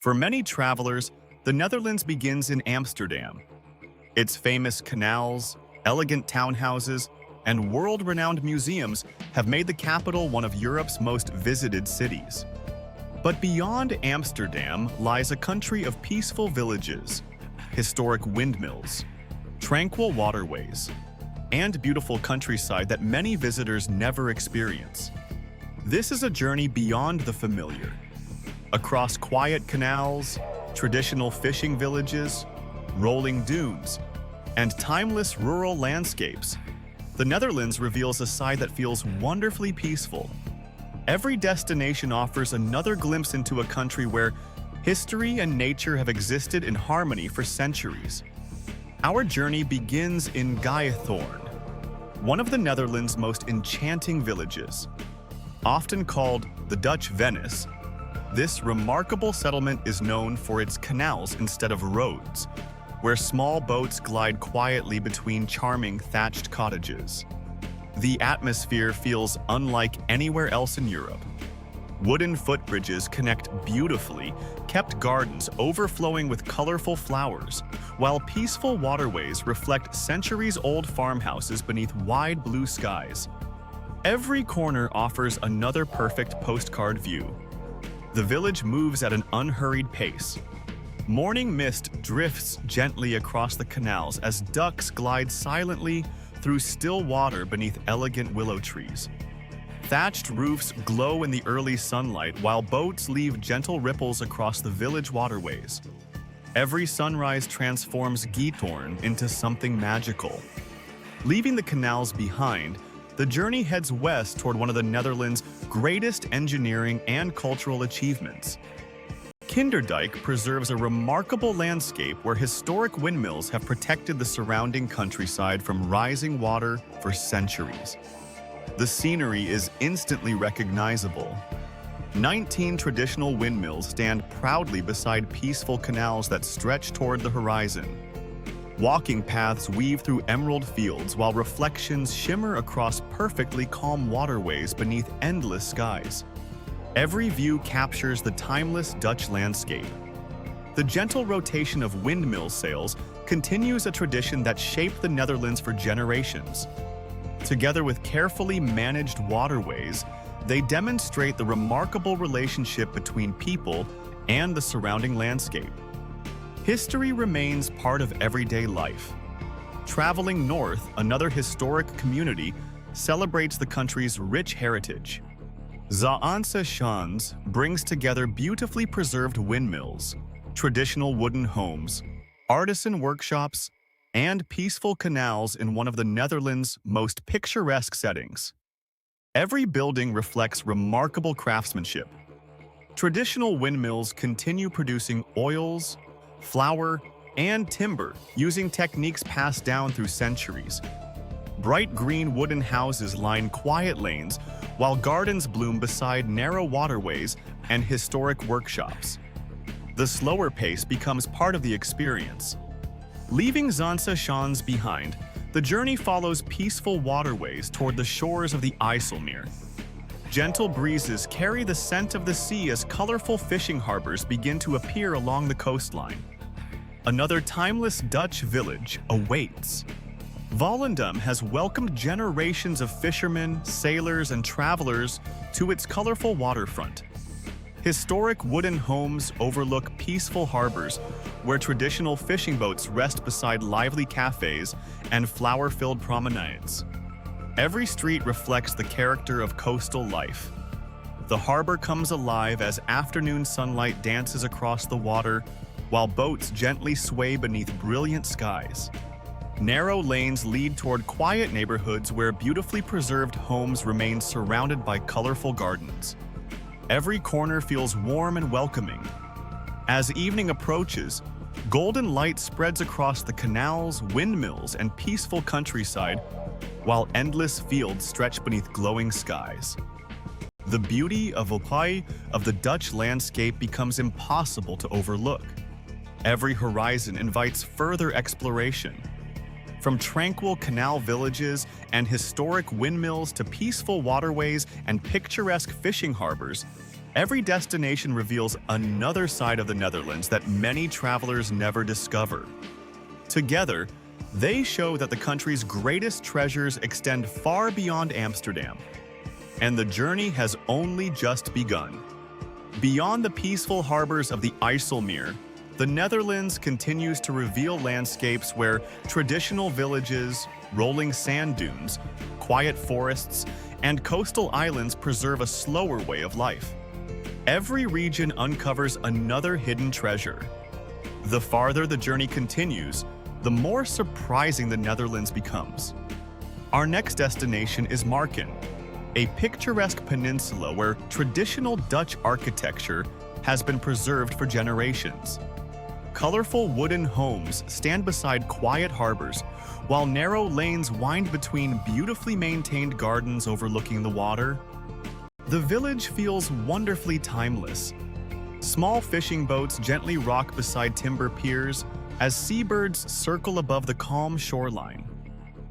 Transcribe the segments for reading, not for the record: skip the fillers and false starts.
For many travelers, the Netherlands begins in Amsterdam. Its famous canals, elegant townhouses, and world-renowned museums have made the capital one of Europe's most visited cities. But beyond Amsterdam lies a country of peaceful villages, historic windmills, tranquil waterways, and beautiful countryside that many visitors never experience. This is a journey beyond the familiar. Across quiet canals, traditional fishing villages, rolling dunes, and timeless rural landscapes, the Netherlands reveals a side that feels wonderfully peaceful. Every destination offers another glimpse into a country where history and nature have existed in harmony for centuries. Our journey begins in Giethoorn, one of the Netherlands' most enchanting villages. Often called the Dutch Venice, this remarkable settlement is known for its canals instead of roads, where small boats glide quietly between charming thatched cottages. The atmosphere feels unlike anywhere else in Europe. Wooden footbridges connect beautifully, kept gardens overflowing with colorful flowers, while peaceful waterways reflect centuries-old farmhouses beneath wide blue skies. Every corner offers another perfect postcard view. The village moves at an unhurried pace. Morning mist drifts gently across the canals as ducks glide silently through still water beneath elegant willow trees. Thatched roofs glow in the early sunlight while boats leave gentle ripples across the village waterways. Every sunrise transforms Giethoorn into something magical. Leaving the canals behind, the journey heads west toward one of the Netherlands' greatest engineering and cultural achievements. Kinderdijk preserves a remarkable landscape where historic windmills have protected the surrounding countryside from rising water for centuries. The scenery is instantly recognizable. 19 traditional windmills stand proudly beside peaceful canals that stretch toward the horizon. Walking paths weave through emerald fields while reflections shimmer across perfectly calm waterways beneath endless skies. Every view captures the timeless Dutch landscape. The gentle rotation of windmill sails continues a tradition that shaped the Netherlands for generations. Together with carefully managed waterways, they demonstrate the remarkable relationship between people and the surrounding landscape. History remains part of everyday life. Traveling north, another historic community celebrates the country's rich heritage. Zaanse Schans brings together beautifully preserved windmills, traditional wooden homes, artisan workshops, and peaceful canals in one of the Netherlands' most picturesque settings. Every building reflects remarkable craftsmanship. Traditional windmills continue producing oils, flour, and timber using techniques passed down through centuries. Bright green wooden houses line quiet lanes, while gardens bloom beside narrow waterways and historic workshops. The slower pace becomes part of the experience. Leaving Zaanse Schans behind, the journey follows peaceful waterways toward the shores of the IJsselmeer. Gentle breezes carry the scent of the sea as colorful fishing harbors begin to appear along the coastline. Another timeless Dutch village awaits. Volendam has welcomed generations of fishermen, sailors, and travelers to its colorful waterfront. Historic wooden homes overlook peaceful harbors where traditional fishing boats rest beside lively cafes and flower-filled promenades. Every street reflects the character of coastal life. The harbor comes alive as afternoon sunlight dances across the water, while boats gently sway beneath brilliant skies. Narrow lanes lead toward quiet neighborhoods where beautifully preserved homes remain surrounded by colorful gardens. Every corner feels warm and welcoming. As evening approaches, golden light spreads across the canals, windmills, and peaceful countryside, while endless fields stretch beneath glowing skies. The beauty of the Dutch landscape becomes impossible to overlook. Every horizon invites further exploration. From tranquil canal villages and historic windmills to peaceful waterways and picturesque fishing harbors, Every destination reveals another side of the Netherlands that many travelers never discover. Together, they show that the country's greatest treasures extend far beyond Amsterdam, and the journey has only just begun. Beyond the peaceful harbors of the IJsselmeer, the Netherlands continues to reveal landscapes where traditional villages, rolling sand dunes, quiet forests, and coastal islands preserve a slower way of life. Every region uncovers another hidden treasure. The farther the journey continues, the more surprising the Netherlands becomes. Our next destination is Marken, a picturesque peninsula where traditional Dutch architecture has been preserved for generations. Colorful wooden homes stand beside quiet harbors, while narrow lanes wind between beautifully maintained gardens overlooking the water. The village feels wonderfully timeless. Small fishing boats gently rock beside timber piers as seabirds circle above the calm shoreline.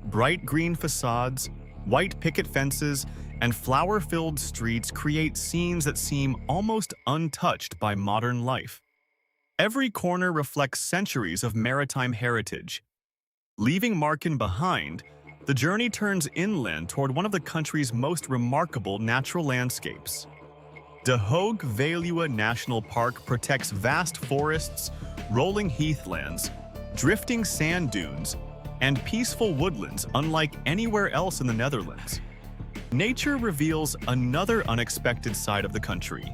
Bright green facades, white picket fences, and flower-filled streets create scenes that seem almost untouched by modern life. Every corner reflects centuries of maritime heritage. Leaving Marken behind, the journey turns inland toward one of the country's most remarkable natural landscapes. The Hoge Veluwe National Park protects vast forests, rolling heathlands, drifting sand dunes, and peaceful woodlands unlike anywhere else in the Netherlands. Nature reveals another unexpected side of the country.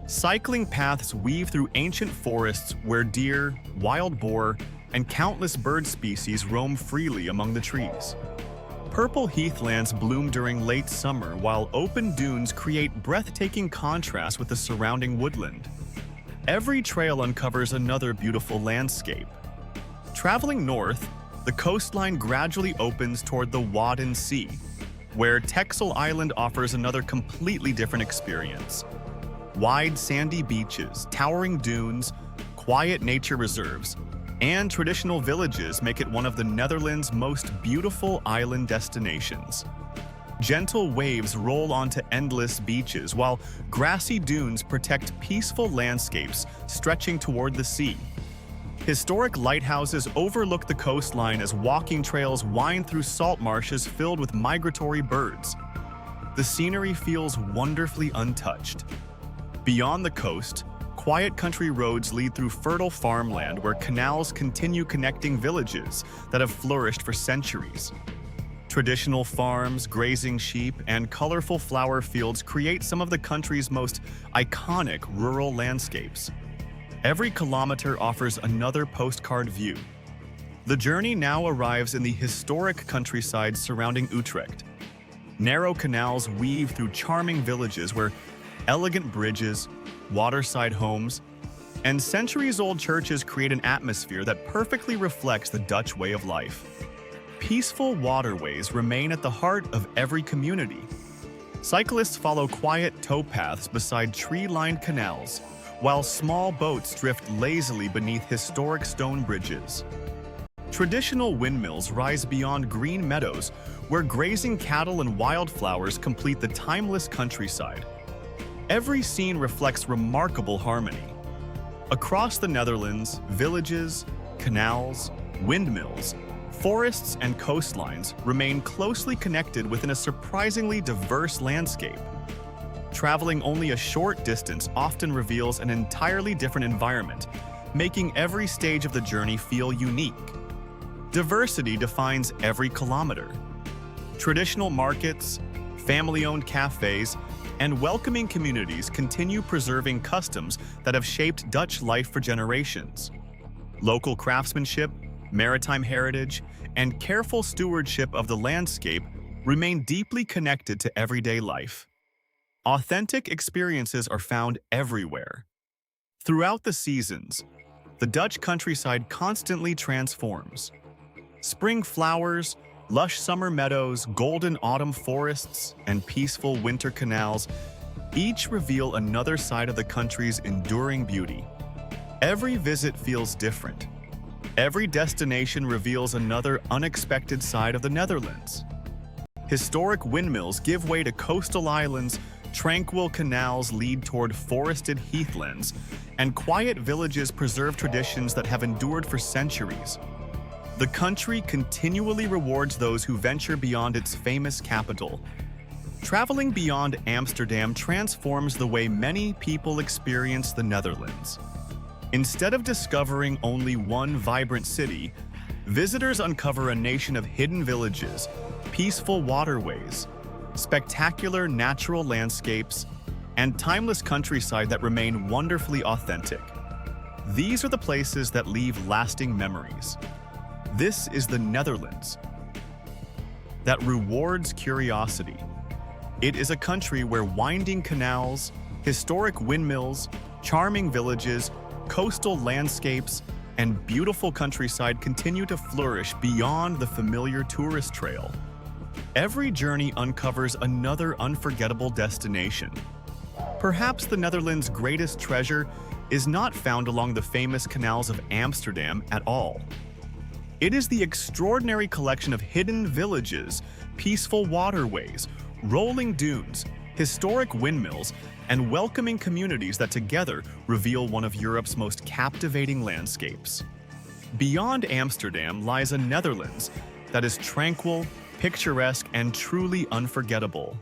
Cycling paths weave through ancient forests where deer, wild boar, and countless bird species roam freely among the trees. Purple heathlands bloom during late summer, while open dunes create breathtaking contrast with the surrounding woodland. Every trail uncovers another beautiful landscape. Traveling north, the coastline gradually opens toward the Wadden Sea, where Texel Island offers another completely different experience. Wide sandy beaches, towering dunes, quiet nature reserves, and traditional villages make it one of the Netherlands' most beautiful island destinations. Gentle waves roll onto endless beaches, while grassy dunes protect peaceful landscapes stretching toward the sea. Historic lighthouses overlook the coastline as walking trails wind through salt marshes filled with migratory birds. The scenery feels wonderfully untouched. Beyond the coast, quiet country roads lead through fertile farmland where canals continue connecting villages that have flourished for centuries. Traditional farms, grazing sheep, and colorful flower fields create some of the country's most iconic rural landscapes. Every kilometer offers another postcard view. The journey now arrives in the historic countryside surrounding Utrecht. Narrow canals weave through charming villages where elegant bridges, waterside homes, and centuries-old churches create an atmosphere that perfectly reflects the Dutch way of life. Peaceful waterways remain at the heart of every community. Cyclists follow quiet towpaths beside tree-lined canals, while small boats drift lazily beneath historic stone bridges. Traditional windmills rise beyond green meadows, where grazing cattle and wildflowers complete the timeless countryside. Every scene reflects remarkable harmony. Across the Netherlands, villages, canals, windmills, forests, and coastlines remain closely connected within a surprisingly diverse landscape. Traveling only a short distance often reveals an entirely different environment, making every stage of the journey feel unique. Diversity defines every kilometer. Traditional markets, family-owned cafes, and welcoming communities continue preserving customs that have shaped Dutch life for generations. Local craftsmanship, maritime heritage, and careful stewardship of the landscape remain deeply connected to everyday life. Authentic experiences are found everywhere. Throughout the seasons, the Dutch countryside constantly transforms. Spring flowers, lush summer meadows, golden autumn forests, and peaceful winter canals each reveal another side of the country's enduring beauty. Every visit feels different. Every destination reveals another unexpected side of the Netherlands. Historic windmills give way to coastal islands Tranquil canals lead toward forested heathlands, and quiet villages preserve traditions that have endured for centuries. The country continually rewards those who venture beyond its famous capital. Traveling beyond Amsterdam transforms the way many people experience the Netherlands. Instead of discovering only one vibrant city, visitors uncover a nation of hidden villages, peaceful waterways, spectacular natural landscapes, and timeless countryside that remain wonderfully authentic. These are the places that leave lasting memories. This is the Netherlands that rewards curiosity. It is a country where winding canals, historic windmills, charming villages, coastal landscapes, and beautiful countryside continue to flourish beyond the familiar tourist trail. Every journey uncovers another unforgettable destination. Perhaps the Netherlands' greatest treasure is not found along the famous canals of Amsterdam at all. It is the extraordinary collection of hidden villages, peaceful waterways, rolling dunes, historic windmills, and welcoming communities that together reveal one of Europe's most captivating landscapes. Beyond Amsterdam lies a Netherlands that is tranquil, picturesque, and truly unforgettable.